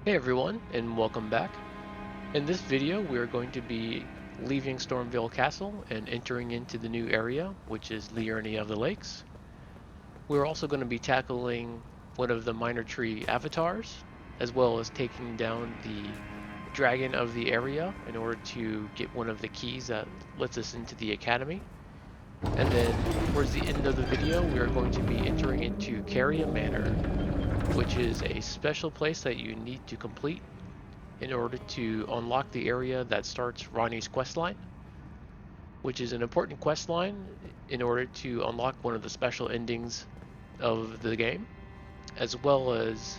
Hey everyone, and welcome back. In this video, we are going to be leaving Stormvale Castle and entering into the new area, which is Liurnia of the Lakes. We're also going to be tackling one of the minor tree avatars, as well as taking down the dragon of the area in order to get one of the keys that lets us into the academy. And then towards the end of the video, we are going to be entering into Caria Manor, which is a special place that you need to complete in order to unlock the area that starts Ranni's questline, which is an important questline in order to unlock one of the special endings of the game, as well as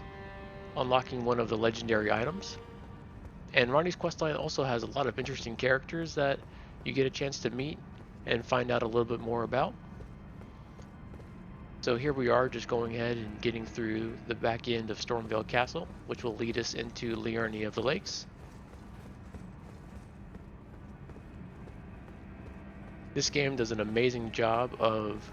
unlocking one of the legendary items. And Ranni's questline also has a lot of interesting characters that you get a chance to meet and find out a little bit more about. So here we are just going ahead and getting through the back end of Stormvale Castle, which will lead us into Liurnia of the Lakes. This game does an amazing job of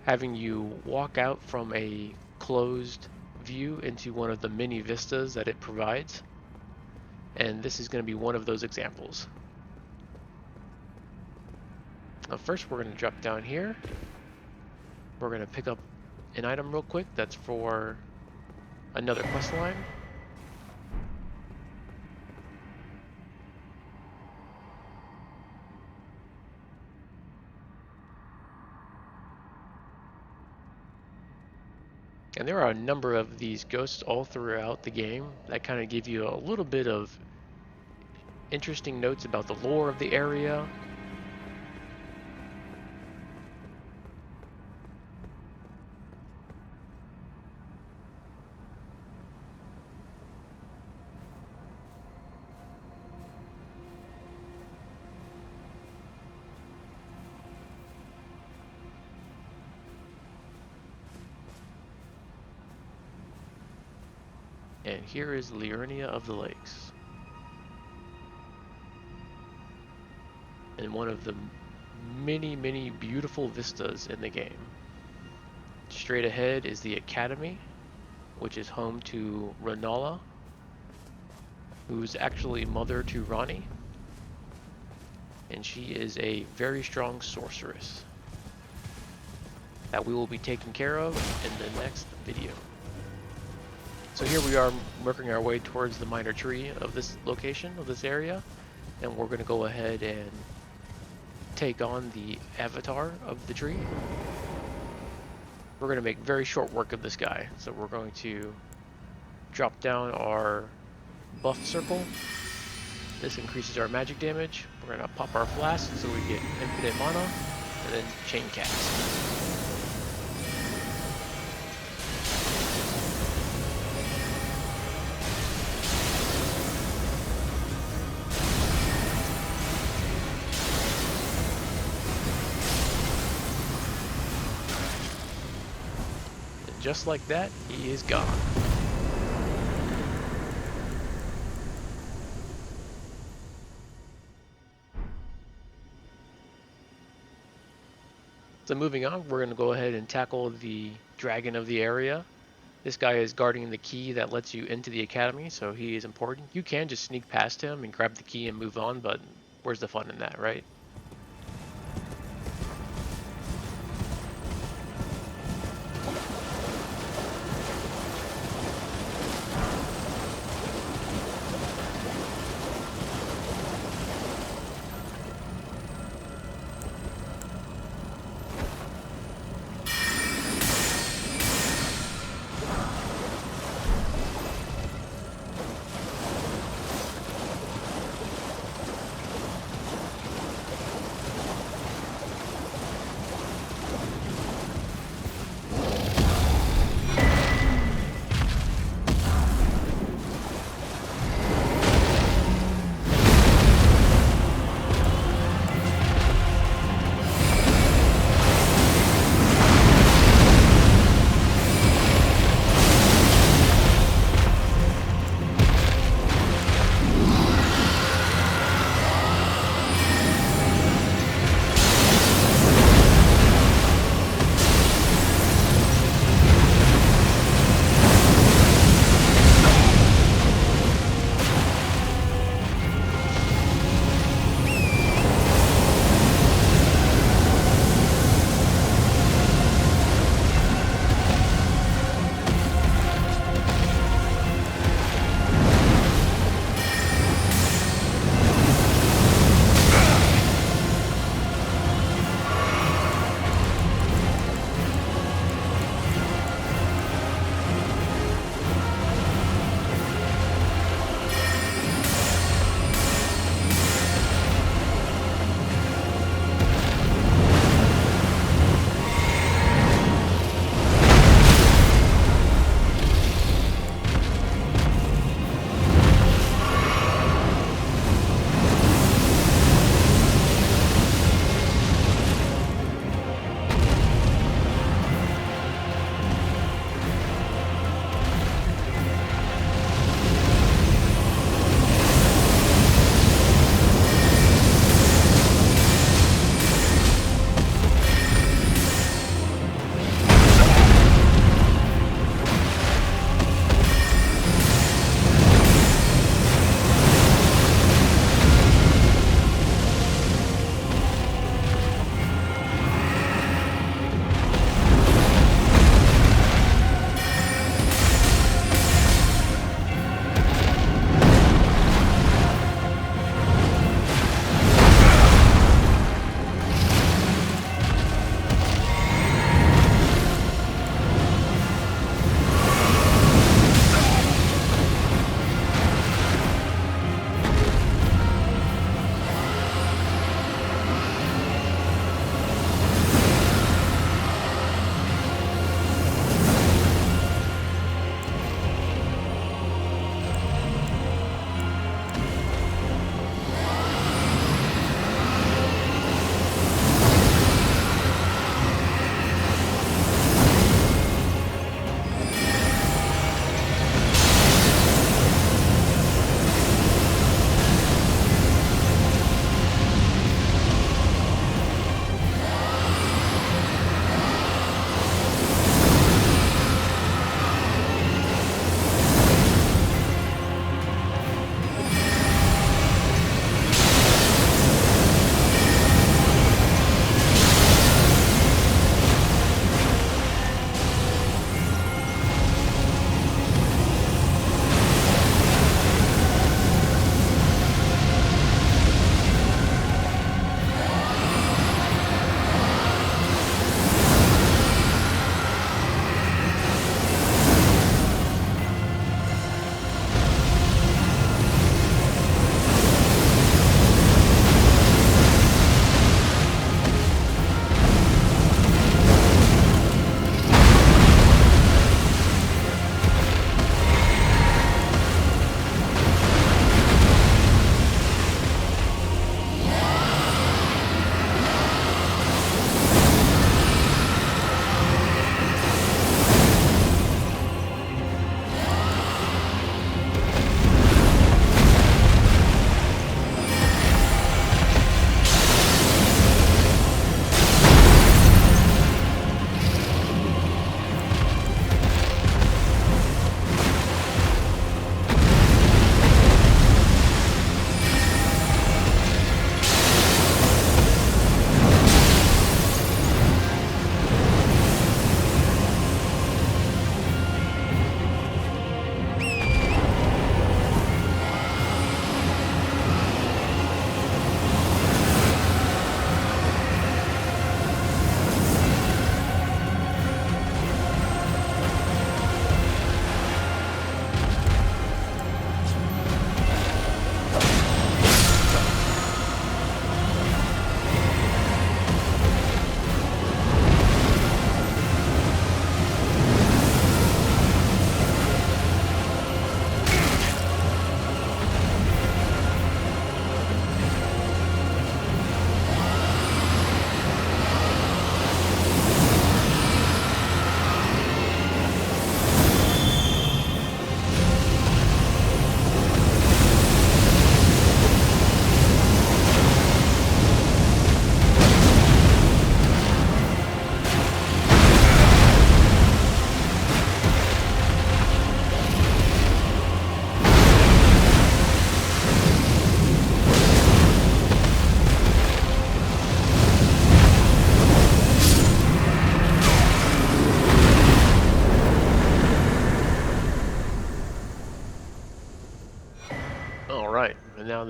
having you walk out from a closed view into one of the many vistas that it provides. And this is going to be one of those examples. Now first we're going to drop down here. We're going to pick up an item real quick that's for another quest line. And there are a number of these ghosts all throughout the game that kind of give you a little bit of interesting notes about the lore of the area. And here is Liurnia of the Lakes. And one of the many beautiful vistas in the game. Straight ahead is the Academy, which is home to Ranni, who's actually mother to Ranni. And she is a very strong sorceress that we will be taking care of in the next video. So here we are working our way towards the minor tree of this location, of this area, and we're going to go ahead and take on the avatar of the tree. We're going to make very short work of this guy, so we're going to drop down our buff circle. This increases our magic damage. We're going to pop our flask so we get infinite mana, and then chain cast. Just like that, he is gone. So moving on, we're going to go ahead and tackle the dragon of the area. This guy is guarding the key that lets you into the academy, so he is important. You can just sneak past him and grab the key and move on, but where's the fun in that, right?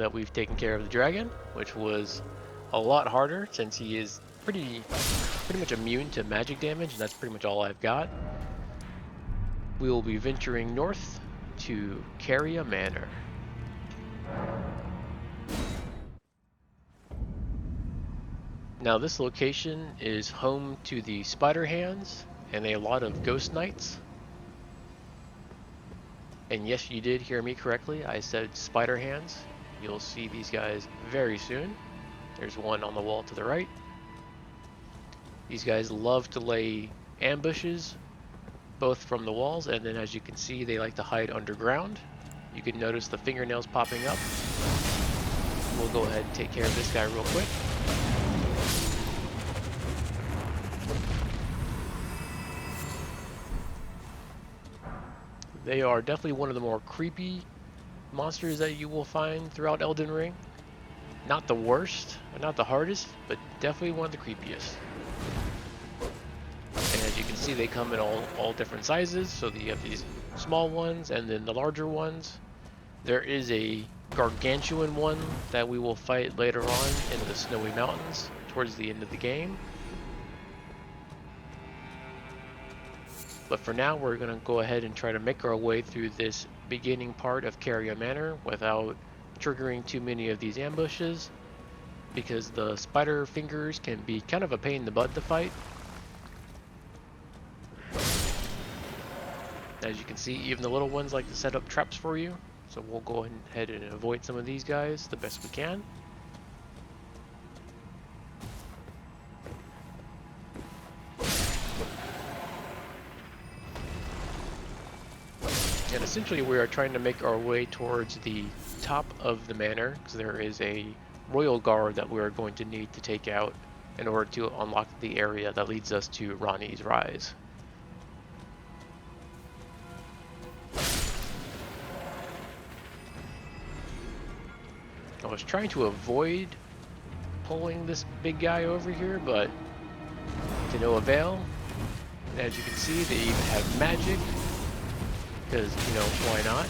that we've taken care of the dragon, which was a lot harder since he is pretty much immune to magic damage, and that's pretty much all I've got. We will be venturing north to Caria Manor. Now this location is home to the Spider Hands and a lot of Ghost Knights. And yes, you did hear me correctly, I said Spider Hands. You'll see these guys very soon. There's one on the wall to the right. These guys love to lay ambushes, both from the walls, and then as you can see, they like to hide underground. You can notice the fingernails popping up. We'll go ahead and take care of this guy real quick. They are definitely one of the more creepy monsters that you will find throughout Elden Ring. Not the worst, or not the hardest, but definitely one of the creepiest. And as you can see, they come in all different sizes. So you have these small ones and then the larger ones. There is a gargantuan one that we will fight later on in the Snowy Mountains towards the end of the game. But for now, we're going to go ahead and try to make our way through this beginning part of Caria Manor without triggering too many of these ambushes, because the spider fingers can be kind of a pain in the butt to fight. As you can see, even the little ones like to set up traps for you, so we'll go ahead and avoid some of these guys the best we can. And essentially we are trying to make our way towards the top of the manor, because there is a royal guard that we are going to need to take out in order to unlock the area that leads us to Ranni's Rise. I was trying to avoid pulling this big guy over here, but to no avail. And as you can see, they even have magic, because, you know, why not?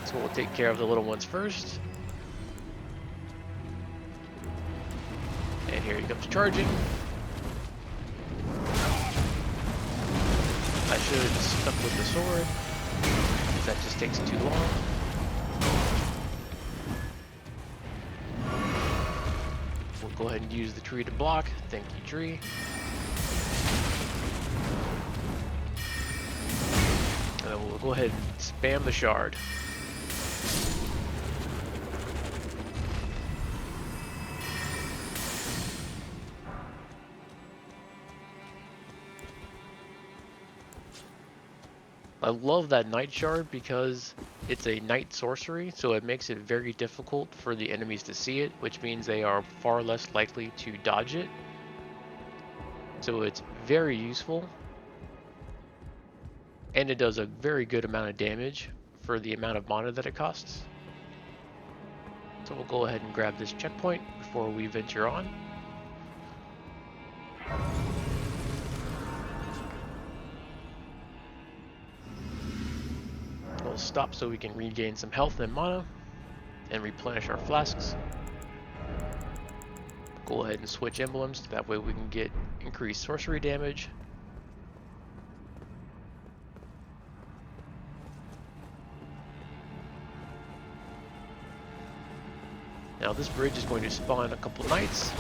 So we'll take care of the little ones first. And here he comes charging. I should have stuck with the sword, because that just takes too long. We'll go ahead and use the tree to block. Thank you, tree. And then we'll go ahead and spam the shard. I love that night shard because it's a night sorcery, so it makes it very difficult for the enemies to see it, which means they are far less likely to dodge it. So it's very useful, and it does a very good amount of damage for the amount of mana that it costs. So we'll go ahead and grab this checkpoint before we venture on. We'll stop so we can regain some health and mana and replenish our flasks. Go ahead and switch emblems, that way we can get increased sorcery damage. Now this bridge is going to spawn a couple knights,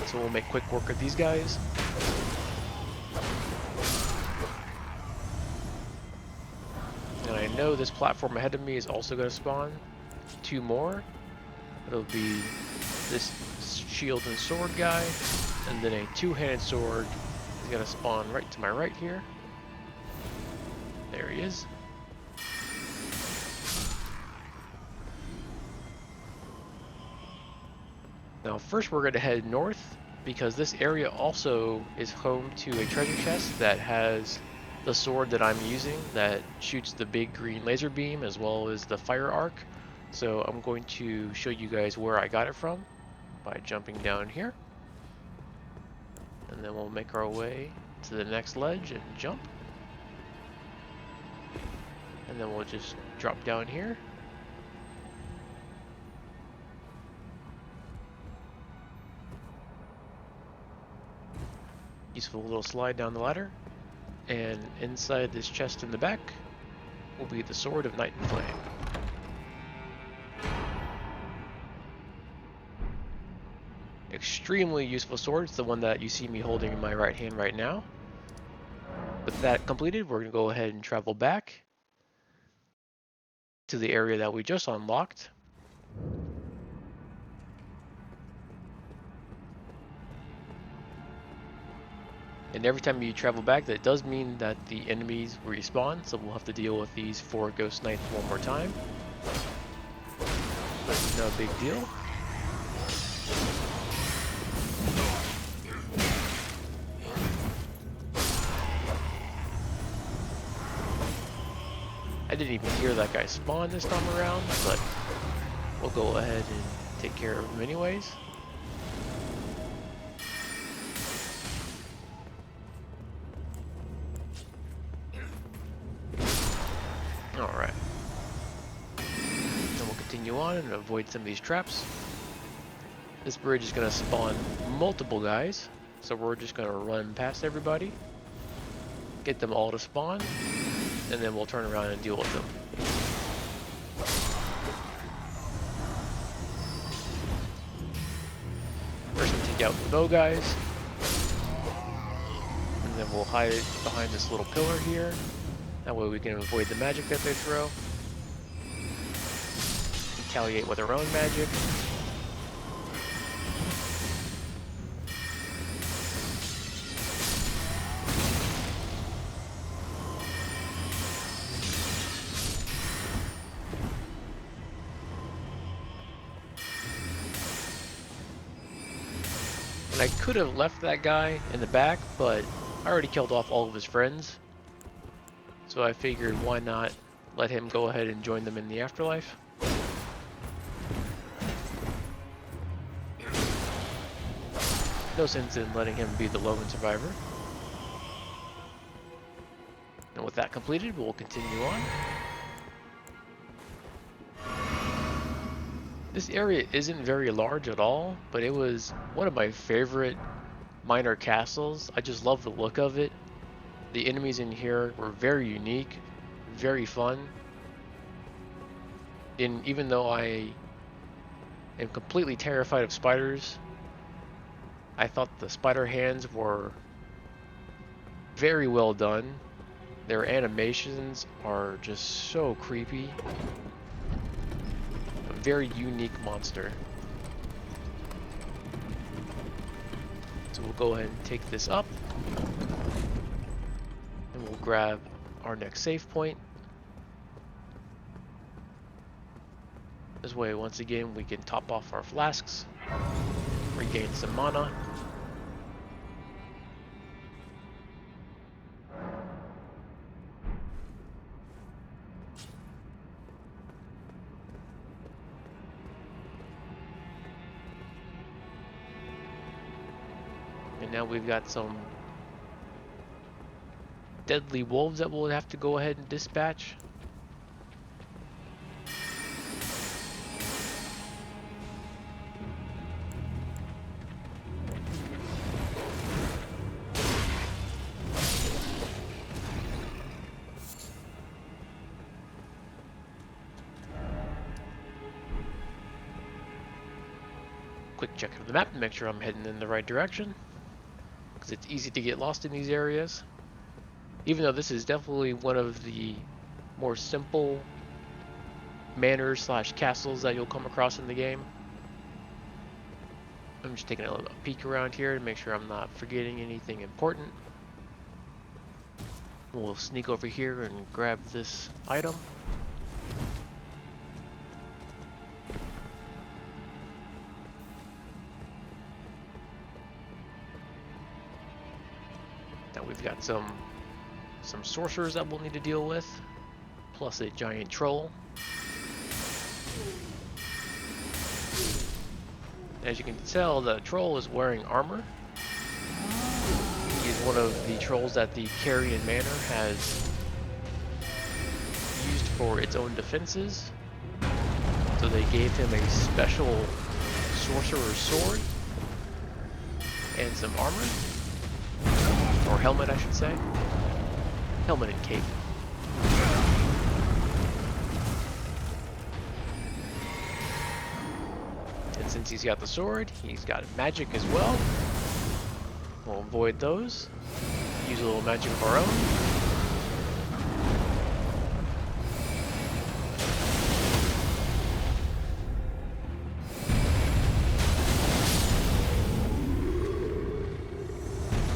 so we'll make quick work of these guys. And I know this platform ahead of me is also going to spawn 2 more. It'll be this shield and sword guy, and then a 2-handed sword is going to spawn right to my right here. There he is. Now first we're going to head north, because this area also is home to a treasure chest that has the sword that I'm using that shoots the big green laser beam as well as the fire arc. So I'm going to show you guys where I got it from by jumping down here. And then we'll make our way to the next ledge and jump. And then we'll just drop down here Useful little slide down the ladder. And inside this chest in the back will be the Sword of Night and Flame. Extremely useful sword. It's the one that you see me holding in my right hand right now. With that completed, we're going to go ahead and travel back to the area that we just unlocked. And every time you travel back, that does mean that the enemies respawn, so we'll have to deal with these 4 ghost knights one more time. But no big deal. I didn't even hear that guy spawn this time around, but we'll go ahead and take care of him anyways. Alright. Then we'll continue on and avoid some of these traps. This bridge is going to spawn multiple guys, so we're just going to run past everybody, get them all to spawn, and then we'll turn around and deal with them. First we'll take out the bow guys, and then we'll hide behind this little pillar here. That way we can avoid the magic that they throw. Retaliate with our own magic. And I could have left that guy in the back, but I already killed off all of his friends. So I figured, why not let him go ahead and join them in the afterlife. No sense in letting him be the lone survivor. And with that completed, we'll continue on. This area isn't very large at all, but it was one of my favorite minor castles. I just love the look of it. The enemies in here were very unique, very fun. And even though I am completely terrified of spiders, I thought the spider hands were very well done. Their animations are just so creepy. A very unique monster. So we'll go ahead and take this up. And we'll grab our next save point. This way, once again, we can top off our flasks, regain some mana. And now we've got some deadly wolves that we'll have to go ahead and dispatch. Quick check of the map to make sure I'm heading in the right direction, because it's easy to get lost in these areas. Even though this is definitely one of the more simple manors slash castles that you'll come across in the game. I'm just taking a little peek around here to make sure I'm not forgetting anything important. We'll sneak over here and grab this item. Now we've got some sorcerers that we'll need to deal with, plus a giant troll. As you can tell, the troll is wearing armor. He's one of the trolls that the Caria Manor has used for its own defenses. So they gave him a special sorcerer's sword and some armor. or helmet I should say. Helmet and cape. And since he's got the sword, he's got magic as well. We'll avoid those. Use a little magic of our own.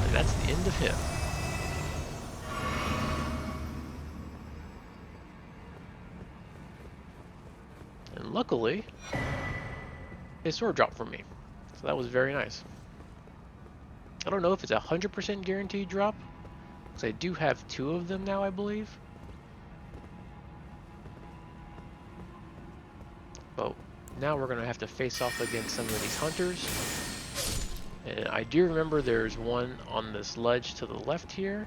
And that's the end of him. And luckily, his sword dropped from me. So that was very nice. I don't know if it's 100% guaranteed drop, because I do have 2 of them now, I believe. But now we're going to have to face off against some of these hunters. And I do remember there's one on this ledge to the left here.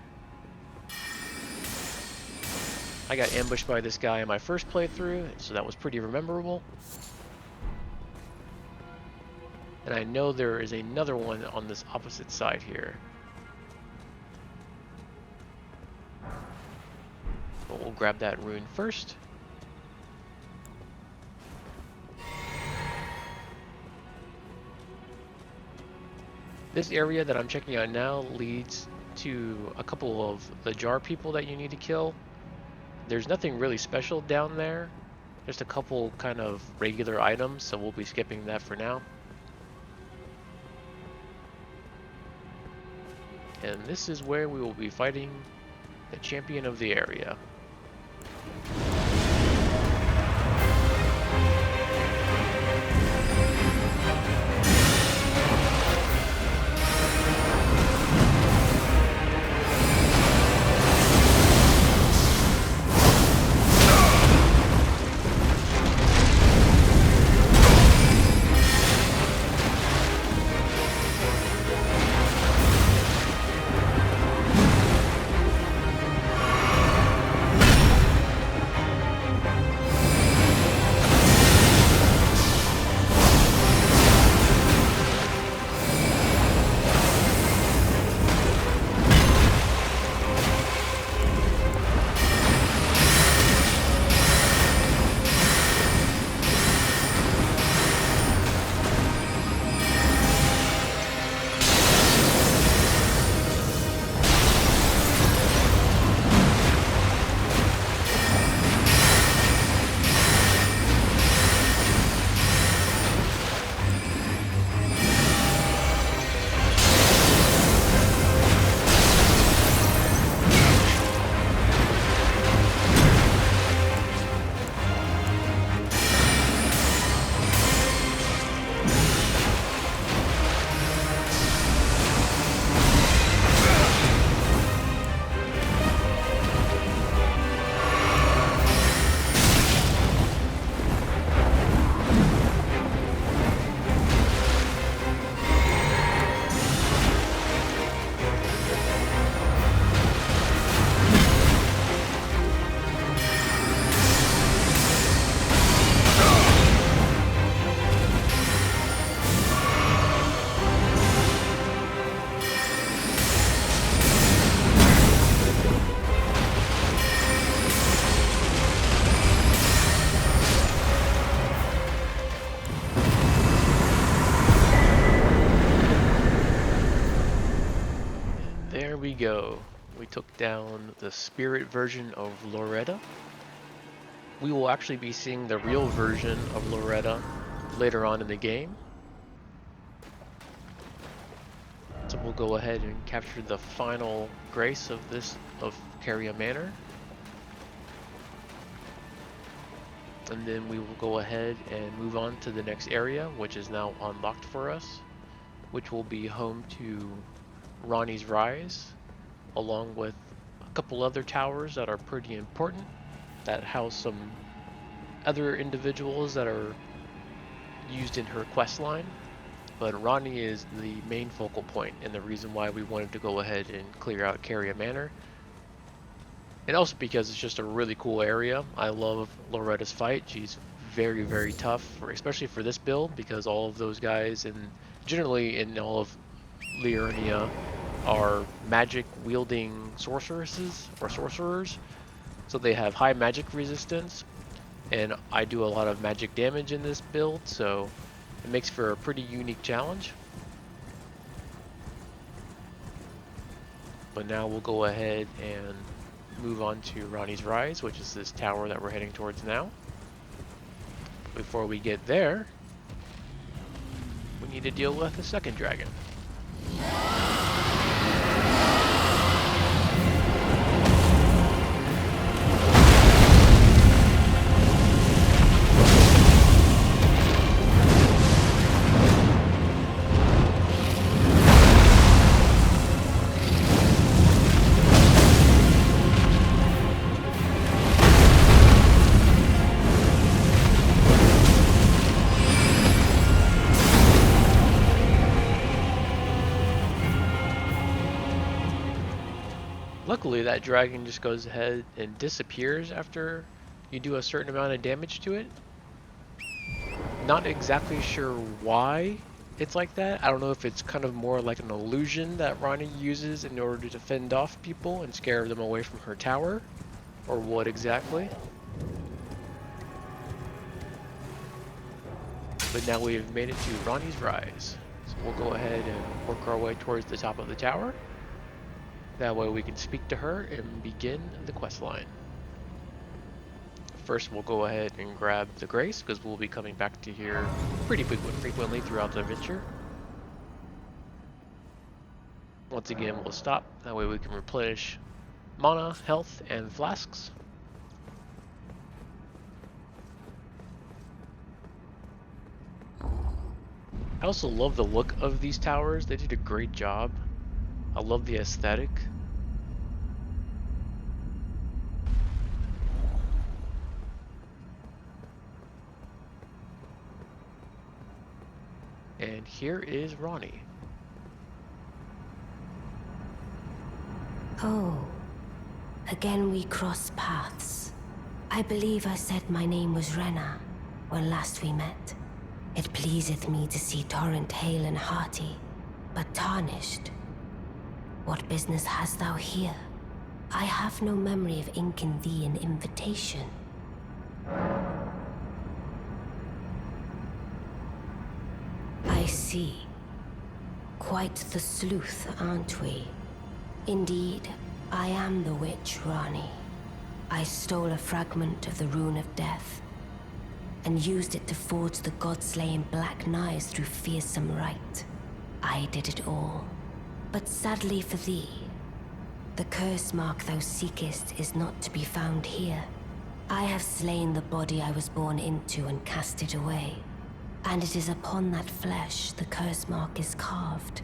I got ambushed by this guy in my first playthrough, so that was pretty memorable. And I know there is another one on this opposite side here. But we'll grab that rune first. This area that I'm checking out now leads to a couple of the jar people that you need to kill. There's nothing really special down there. Just a couple kind of regular items, so we'll be skipping that for now. And this is where we will be fighting the champion of the area. We go. We took down the spirit version of Loretta. We will actually be seeing the real version of Loretta later on in the game. So we'll go ahead and capture the final grace of Caria Manor. And then we will go ahead and move on to the next area, which is now unlocked for us, which will be home to Ranni's Rise, along with a couple other towers that are pretty important, that house some other individuals that are used in her questline. But Ranni is the main focal point, and the reason why we wanted to go ahead and clear out Caria Manor. And also because it's just a really cool area. I love Loretta's fight. She's very, very tough, especially for this build, because all of those guys, and generally in all of Liurnia, are magic wielding sorceresses or sorcerers. So they have high magic resistance, and I do a lot of magic damage in this build, so it makes for a pretty unique challenge. But now we'll go ahead and move on to Ranni's Rise, which is this tower that we're heading towards now. Before we get there, we need to deal with the second dragon. Luckily, that dragon just goes ahead and disappears after you do a certain amount of damage to it. Not exactly sure why it's like that. I don't know if it's kind of more like an illusion that Ranni uses in order to fend off people and scare them away from her tower, or what exactly. But now we've made it to Ranni's Rise. So we'll go ahead and work our way towards the top of the tower. That way we can speak to her and begin the quest line. First we'll go ahead and grab the Grace, because we'll be coming back to here pretty frequently throughout the adventure. Once again we'll stop, that way we can replenish mana, health, and flasks. I also love the look of these towers, they did a great job. I love the aesthetic. And here is Ranni. Oh, again we cross paths. I believe I said my name was Renna when last we met. It pleaseth me to see Torrent hale and hearty, but tarnished. What business hast thou here? I have no memory of inking thee an invitation. I see. Quite the sleuth, aren't we? Indeed, I am the witch Ranni. I stole a fragment of the Rune of Death, and used it to forge the god-slaying black knives through fearsome rite. I did it all. But sadly for thee, the curse mark thou seekest is not to be found here. I have slain the body I was born into and cast it away, and it is upon that flesh the curse mark is carved.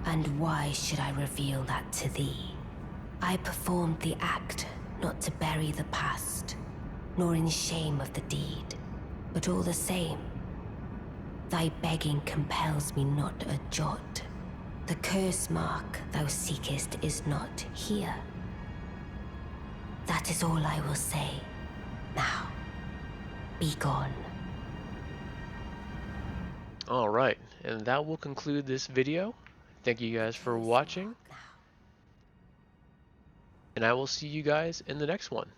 And why should I reveal that to thee? I performed the act not to bury the past, nor in shame of the deed, but all the same, thy begging compels me not a jot. The curse mark thou seekest is not here. That is all I will say. Now, be gone. Alright, and that will conclude this video. Thank you guys for watching, and I will see you guys in the next one.